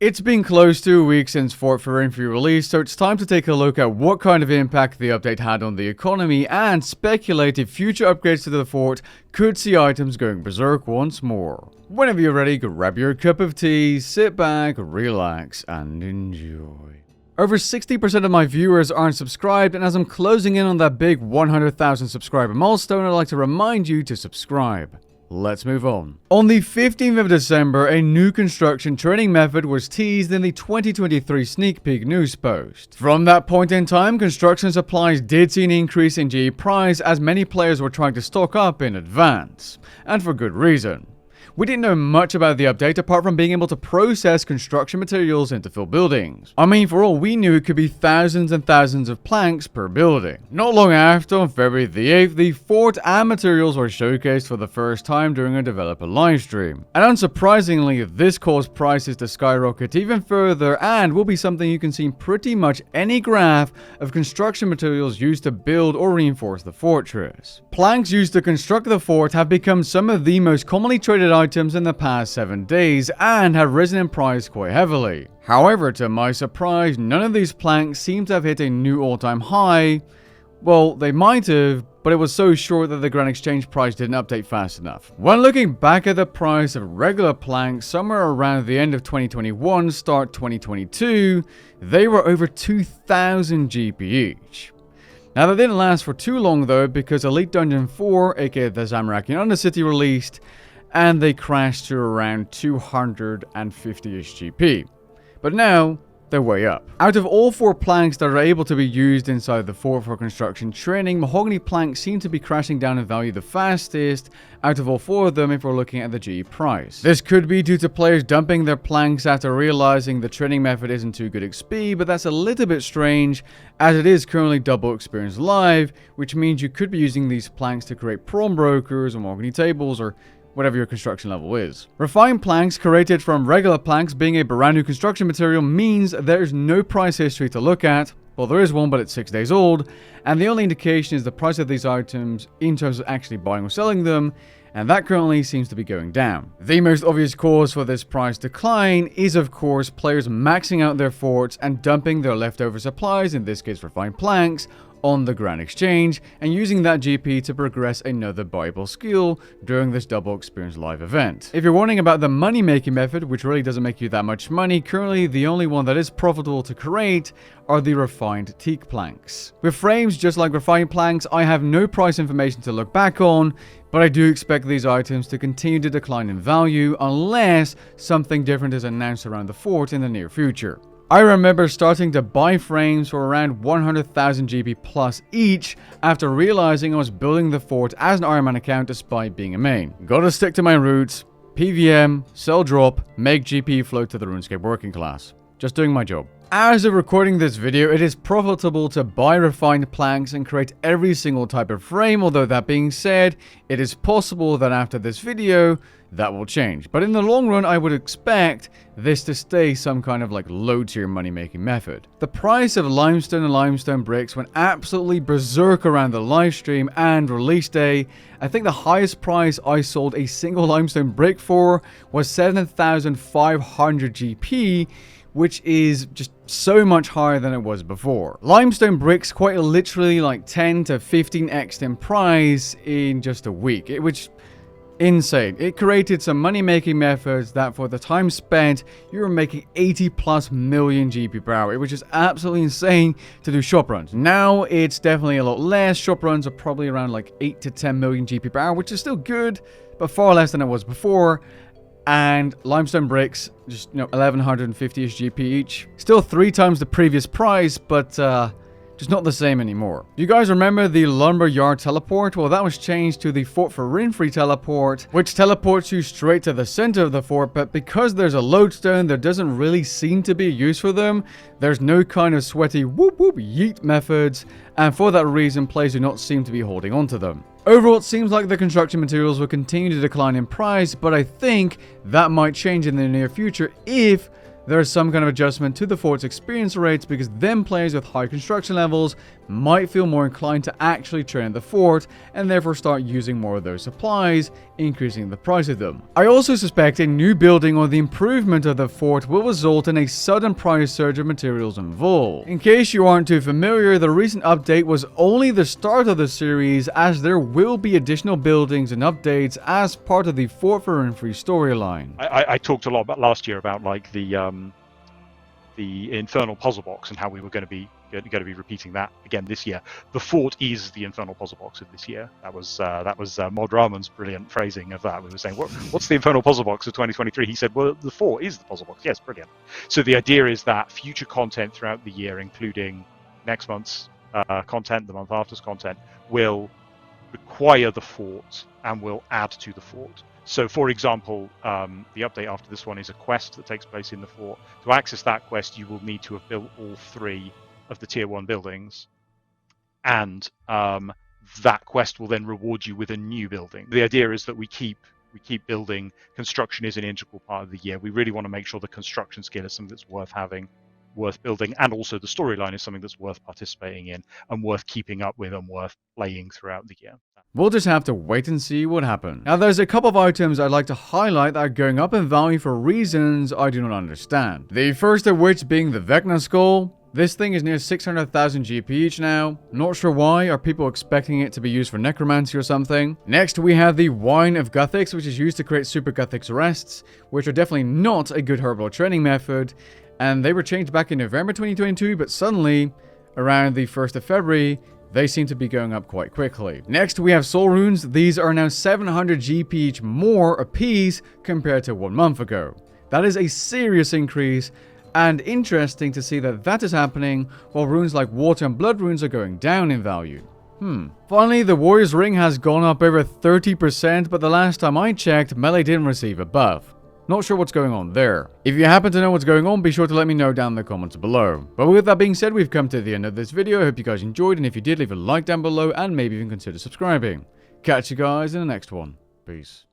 It's been close to a week since Fort Forinthry released, so it's time to take a look at what kind of impact the update had on the economy and speculate if future upgrades to the fort could see items going berserk once more. Whenever you're ready, grab your cup of tea, sit back, relax, and enjoy. Over 60% of my viewers aren't subscribed, and as I'm closing in on that big 100,000 subscriber milestone, I'd like to remind you to subscribe. Let's move on. On the 15th of December, a new construction training method was teased in the 2023 sneak peek news post. From that point in time, construction supplies did see an increase in GE price as many players were trying to stock up in advance. And for good reason. We didn't know much about the update apart from being able to process construction materials into full buildings. I mean, for all we knew, it could be thousands and thousands of planks per building. Not long after, on February the 8th, the fort and materials were showcased for the first time during a developer livestream. And unsurprisingly, this caused prices to skyrocket even further and will be something you can see in pretty much any graph of construction materials used to build or reinforce the fortress. Planks used to construct the fort have become some of the most commonly traded items in the past 7 days and have risen in price quite heavily. However, to my surprise, none of these planks seem to have hit a new all-time high. Well, they might have, but it was so short that the Grand Exchange price didn't update fast enough. When looking back at the price of regular planks somewhere around the end of 2021, start 2022, they were over 2,000 GP each. Now that didn't last for too long though, because Elite Dungeon 4, aka the Zamorakian Undercity, released, and they crashed to around 250-ish GP. But now, they're way up. Out of all 4 planks that are able to be used inside the fort for construction training, mahogany planks seem to be crashing down in value the fastest out of all 4 of them if we're looking at the GE price. This could be due to players dumping their planks after realizing the training method isn't too good XP, but that's a little bit strange as it is currently double experience live, which means you could be using these planks to create prawn brokers or mahogany tables or whatever your construction level is. Refined planks created from regular planks being a brand new construction material means there's no price history to look at. Well, there is one, but it's 6 days old, and the only indication is the price of these items in terms of actually buying or selling them, and that currently seems to be going down. The most obvious cause for this price decline is, of course, players maxing out their forts and dumping their leftover supplies, in this case refined planks, on the Grand Exchange and using that GP to progress another buyable skill during this double experience live event. If you're wondering about the money making method, which really doesn't make you that much money, currently the only one that is profitable to create are the refined teak planks. With frames just like refined planks, I have no price information to look back on, but I do expect these items to continue to decline in value unless something different is announced around the fort in the near future. I remember starting to buy frames for around 100,000 GP plus each after realizing I was building the fort as an Iron Man account despite being a main. Gotta stick to my roots, PVM, sell drop, make GP flow to the Runescape working class. Just doing my job. As of recording this video, it is profitable to buy refined planks and create every single type of frame, although that being said, it is possible that after this video, that will change. But in the long run, I would expect this to stay some kind of like low tier money making method. The price of limestone and limestone bricks went absolutely berserk around the live stream and release day. I think the highest price I sold a single limestone brick for was 7,500 GP, which is just so much higher than it was before. Limestone bricks quite literally like 10 to 15x in price in just a week, which insane. It created some money-making methods that for the time spent, you were making 80 plus million GP per hour, which is absolutely insane to do shop runs. Now it's definitely a lot less. Shop runs are probably around like 8 to 10 million GP per hour, which is still good, but far less than it was before. And limestone bricks, just 1150-ish GP each. Still 3 times the previous price, but just not the same anymore. Do you guys remember the Lumberyard teleport? Well, that was changed to the Fort Forinthry teleport, which teleports you straight to the center of the fort, but because there's a lodestone, there doesn't really seem to be a use for them. There's no kind of sweaty whoop whoop yeet methods, and for that reason, players do not seem to be holding on to them. Overall, it seems like the construction materials will continue to decline in price, but I think that might change in the near future if there is some kind of adjustment to the fort's experience rates, because then players with high construction levels might feel more inclined to actually train the fort and therefore start using more of those supplies, increasing the price of them. I also suspect a new building or the improvement of the fort will result in a sudden price surge of materials involved. In case you aren't too familiar, the recent update was only the start of the series, as there will be additional buildings and updates as part of the Fort Forinthry storyline. I talked a lot about last year about like the infernal puzzle box and how we were going to be repeating that again this year. The fort is the infernal puzzle box of this year. That was Mod Rahman's brilliant phrasing of that. We were saying, what's the infernal puzzle box of 2023? He said, well, the fort is the puzzle box. Yes, brilliant. So the idea is that future content throughout the year, including next month's content, the month after's content, will require the fort and will add to the fort. So, for example, the update after this one is a quest that takes place in the fort. To access that quest, you will need to have built all 3 of the Tier 1 buildings, and that quest will then reward you with a new building. The idea is that we keep building. Construction is an integral part of the year. We really want to make sure the construction skill is something that's worth having, worth building, and also the storyline is something that's worth participating in and worth keeping up with and worth playing throughout the year. We'll just have to wait and see what happens. Now, there's a couple of items I'd like to highlight that are going up in value for reasons I do not understand. The first of which being the Vecna Skull. This thing is near 600,000 GP each now. Not sure why. Are people expecting it to be used for necromancy or something? Next, we have the Wine of Guthics, which is used to create Super Guthics Rests, which are definitely not a good herbal training method. And they were changed back in November 2022, but suddenly, around the 1st of February, they seem to be going up quite quickly. Next, we have Soul Runes. These are now 700 GP each more a piece compared to 1 month ago. That is a serious increase, and interesting to see that that is happening while runes like Water and Blood runes are going down in value. Finally, the Warrior's Ring has gone up over 30%, but the last time I checked, melee didn't receive a buff. Not sure what's going on there. If you happen to know what's going on, be sure to let me know down in the comments below. But with that being said, we've come to the end of this video. I hope you guys enjoyed, and if you did, leave a like down below and maybe even consider subscribing. Catch you guys in the next one. Peace.